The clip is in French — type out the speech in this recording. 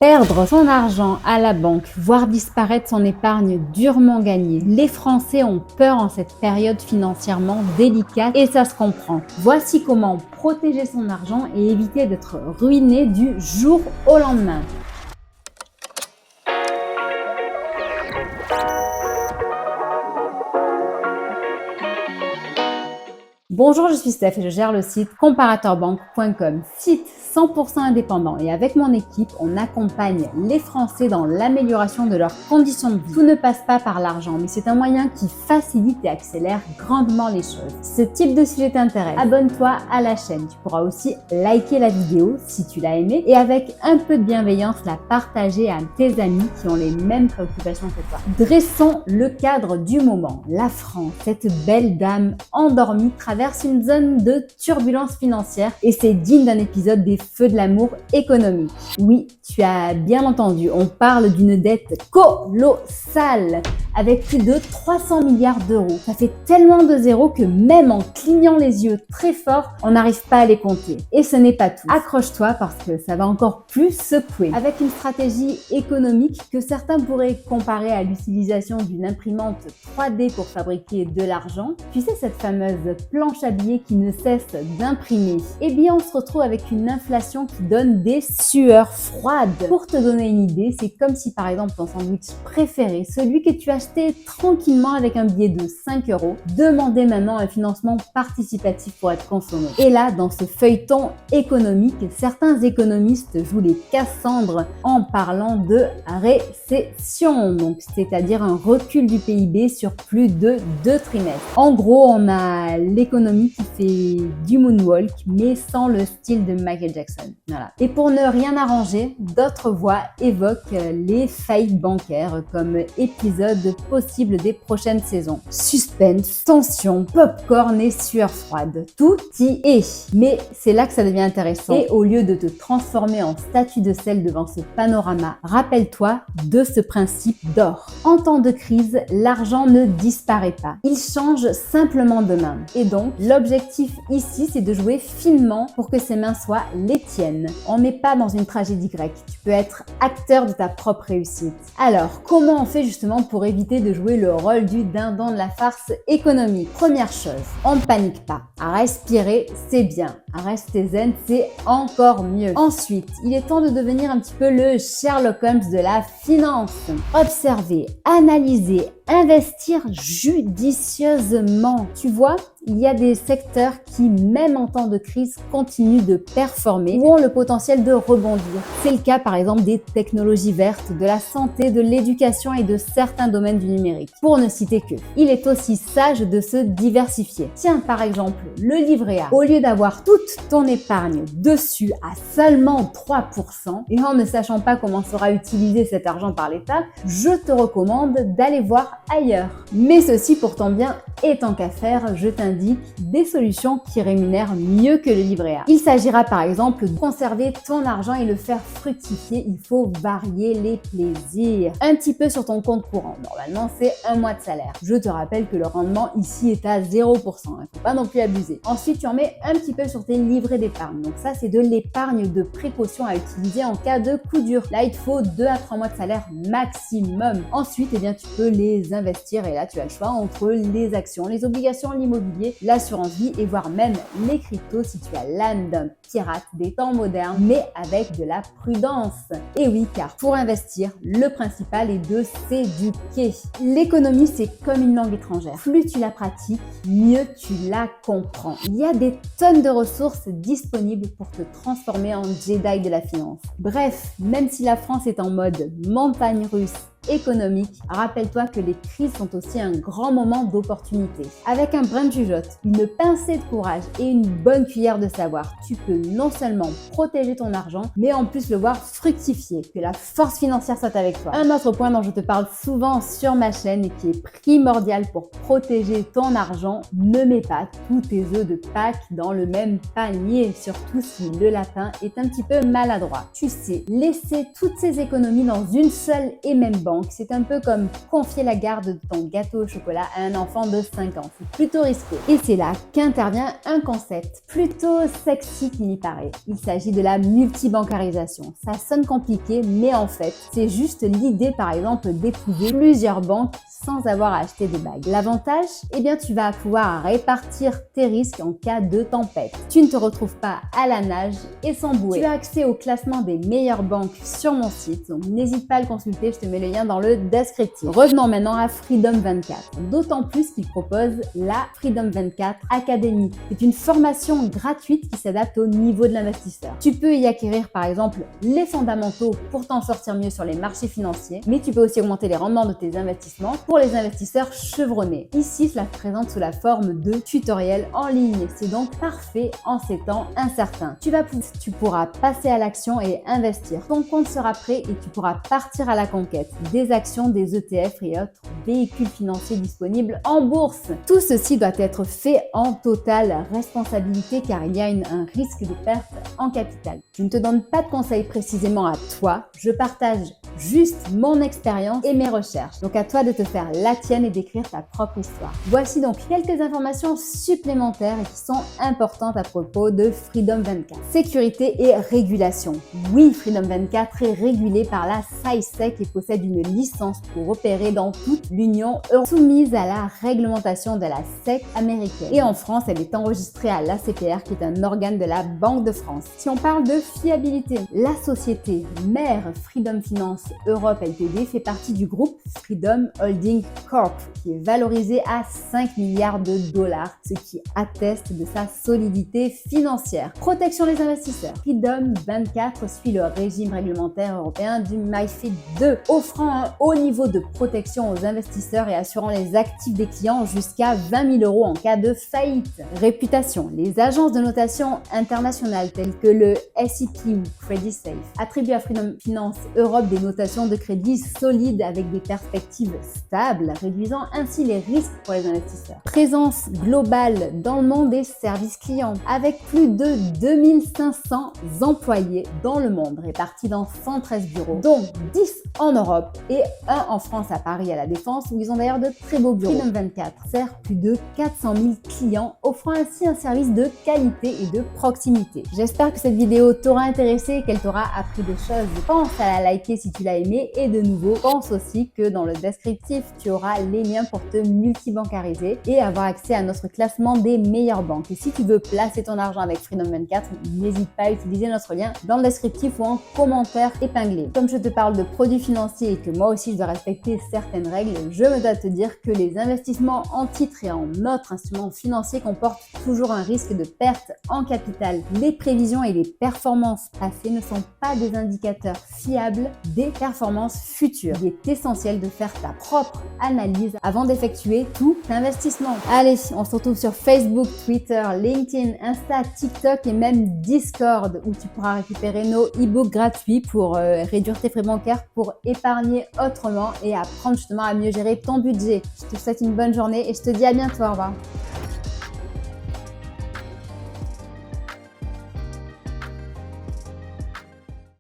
Perdre son argent à la banque, voir disparaître son épargne durement gagnée. Les Français ont peur en cette période financièrement délicate et ça se comprend. Voici comment protéger son argent et éviter d'être ruiné du jour au lendemain. Bonjour, je suis Steph et je gère le site comparateurbanque.com, site 100% indépendant, et avec mon équipe, on accompagne les Français dans l'amélioration de leurs conditions de vie. Tout ne passe pas par l'argent, mais c'est un moyen qui facilite et accélère grandement les choses. Ce type de sujet t'intéresse, abonne-toi à la chaîne. Tu pourras aussi liker la vidéo si tu l'as aimée et avec un peu de bienveillance la partager à tes amis qui ont les mêmes préoccupations que toi. Dressons le cadre du moment. La France, cette belle dame endormie, traverse une zone de turbulence financière et c'est digne d'un épisode des Feux de l'amour économique. Oui, tu as bien entendu, on parle d'une dette colossale avec plus de 300 milliards d'euros. Ça fait tellement de zéros que même en clignant les yeux très fort, on n'arrive pas à les compter. Et ce n'est pas tout. Accroche-toi parce que ça va encore plus secouer. Avec une stratégie économique que certains pourraient comparer à l'utilisation d'une imprimante 3D pour fabriquer de l'argent, tu sais, cette fameuse planche à billets qui ne cesse d'imprimer. Eh bien, on se retrouve avec une inflation qui donne des sueurs froides. Pour te donner une idée, c'est comme si par exemple ton sandwich préféré, celui que tu achetais tranquillement avec un billet de 5 euros, demandait maintenant un financement participatif pour être consommé. Et là, dans ce feuilleton économique, certains économistes jouent les Cassandres en parlant de récession, donc c'est-à-dire un recul du PIB sur plus de 2 trimestres. En gros, on a l'économie qui fait du moonwalk, mais sans le style de Michael Jackson. Voilà. Et pour ne rien arranger, d'autres voix évoquent les faillites bancaires comme épisode possible des prochaines saisons. Suspense, tension, popcorn et sueur froide. Tout y est. Mais c'est là que ça devient intéressant. Et au lieu de te transformer en statue de sel devant ce panorama, rappelle-toi de ce principe d'or. En temps de crise, l'argent ne disparaît pas. Il change simplement de main. Et donc, l'objectif ici, c'est de jouer finement pour que ces mains soient les tiennes. On n'est pas dans une tragédie grecque. Tu peux être acteur de ta propre réussite. Alors, comment on fait justement pour éviter de jouer le rôle du dindon de la farce économique? Première chose, on ne panique pas. À respirer, c'est bien. À rester zen, c'est encore mieux. Ensuite, il est temps de devenir un petit peu le Sherlock Holmes de la finance. Observer, analyser, investir judicieusement. Tu vois, il y a des secteurs qui, même en temps de crise, continuent de performer ou ont le potentiel de rebondir. C'est le cas par exemple des technologies vertes, de la santé, de l'éducation et de certains domaines du numérique, pour ne citer que. Il est aussi sage de se diversifier. Tiens, par exemple, le livret A. Au lieu d'avoir toute ton épargne dessus à seulement 3%, et en ne sachant pas comment sera utilisé cet argent par l'État, je te recommande d'aller voir ailleurs. Mais ceci pour ton bien et tant qu'à faire, je t'indique des solutions qui rémunèrent mieux que le livret A. Il s'agira par exemple de conserver ton argent et le faire fructifier. Il faut varier les plaisirs. Un petit peu sur ton compte courant. Normalement, c'est un mois de salaire. Je te rappelle que le rendement ici est à 0%. Il ne faut pas non plus abuser. Ensuite, tu en mets un petit peu sur tes livrets d'épargne. Donc ça, c'est de l'épargne de précaution à utiliser en cas de coup dur. Là, il te faut 2 à 3 mois de salaire maximum. Ensuite, eh bien, tu peux les investir et là, tu as le choix entre les actions, les obligations, l'immobilier, l'assurance vie et voire même les cryptos si tu as l'âme d'un pirate des temps modernes, mais avec de la prudence. Et oui, car pour investir, le principal est de s'éduquer. L'économie, c'est comme une langue étrangère. Plus tu la pratiques, mieux tu la comprends. Il y a des tonnes de ressources disponibles pour te transformer en Jedi de la finance. Bref, même si la France est en mode montagne russe économique, rappelle-toi que les crises sont aussi un grand moment d'opportunité. Avec un brin de jugeote, une pincée de courage et une bonne cuillère de savoir, tu peux non seulement protéger ton argent, mais en plus le voir fructifier. Que la force financière soit avec toi. Un autre point dont je te parle souvent sur ma chaîne et qui est primordial pour protéger ton argent, ne mets pas tous tes œufs de Pâques dans le même panier, surtout si le lapin est un petit peu maladroit. Tu sais, laisser toutes ces économies dans une seule et même banque, banque, c'est un peu comme confier la garde de ton gâteau au chocolat à un enfant de 5 ans. C'est plutôt risqué. Et c'est là qu'intervient un concept plutôt sexy qu'il y paraît. Il s'agit de la multibancarisation. Ça sonne compliqué, mais en fait, c'est juste l'idée par exemple d'épouser plusieurs banques sans avoir à acheter des bagues. L'avantage, eh bien tu vas pouvoir répartir tes risques en cas de tempête. Tu ne te retrouves pas à la nage et sans bouée. Tu as accès au classement des meilleures banques sur mon site, donc n'hésite pas à le consulter, je te mets le lien dans le descriptif. Revenons maintenant à Freedom 24, d'autant plus qu'il propose la Freedom 24 Academy. C'est une formation gratuite qui s'adapte au niveau de l'investisseur. Tu peux y acquérir par exemple les fondamentaux pour t'en sortir mieux sur les marchés financiers, mais tu peux aussi augmenter les rendements de tes investissements pour les investisseurs chevronnés. Ici, cela se présente sous la forme de tutoriels en ligne. C'est donc parfait en ces temps incertains. Tu pourras passer à l'action et investir. Ton compte sera prêt et tu pourras partir à la conquête des actions, des ETF et autres véhicules financiers disponibles en bourse. Tout ceci doit être fait en totale responsabilité car il y a un risque de perte en capital. Je ne te donne pas de conseils précisément à toi, je partage juste mon expérience et mes recherches. Donc à toi de te faire la tienne et d'écrire ta propre histoire. Voici donc quelques informations supplémentaires et qui sont importantes à propos de Freedom 24. Sécurité et régulation. Oui, Freedom 24 est régulé par la SISEC et possède une licence pour opérer dans toute l'Union européenne, soumise à la réglementation de la SEC américaine. Et en France, elle est enregistrée à l'ACPR qui est un organe de la Banque de France. Si on parle de fiabilité, la société mère Freedom Finance Europe Ltd fait partie du groupe Freedom Holding Corp qui est valorisé à 5 milliards de dollars, ce qui atteste de sa solidité financière. Protection des investisseurs. Freedom 24 suit le régime réglementaire européen du MiFID II, offrant un haut niveau de protection aux investisseurs et assurant les actifs des clients jusqu'à 20 000 € en cas de faillite. Réputation. Les agences de notation internationales telles que le SEP ou Credit Safe attribuent à Freedom Finance Europe des notations de crédit solides avec des perspectives stables, réduisant ainsi les risques pour les investisseurs. Présence globale dans le monde des services clients, avec plus de 2500 employés dans le monde, répartis dans 113 bureaux, dont 10 en Europe et un en France à Paris à la Défense, où ils ont d'ailleurs de très beaux bureaux. Freedom 24 sert plus de 400 000 clients, offrant ainsi un service de qualité et de proximité. J'espère que cette vidéo t'aura intéressé et qu'elle t'aura appris des choses. Pense à la liker si tu l'as aimé et de nouveau, pense aussi que dans le descriptif, tu auras les liens pour te multibancariser et avoir accès à notre classement des meilleures banques. Et si tu veux placer ton argent avec Freedom 24, n'hésite pas à utiliser notre lien dans le descriptif ou en commentaire épinglé. Comme je te parle de produits financiers et que moi aussi je dois respecter certaines règles, je me dois te dire que les investissements en titres et en autres instruments financiers comportent toujours un risque de perte en capital. Les prévisions et les performances passées ne sont pas des indicateurs fiables des performances futures. Il est essentiel de faire ta propre analyse avant d'effectuer tout investissement. Allez, on se retrouve sur Facebook, Twitter, LinkedIn, Insta, TikTok et même Discord où tu pourras récupérer nos e-books gratuits pour réduire tes frais bancaires, pour épargner autrement et apprendre justement à mieux gérer ton budget. Je te souhaite une bonne journée et je te dis à bientôt. Au revoir.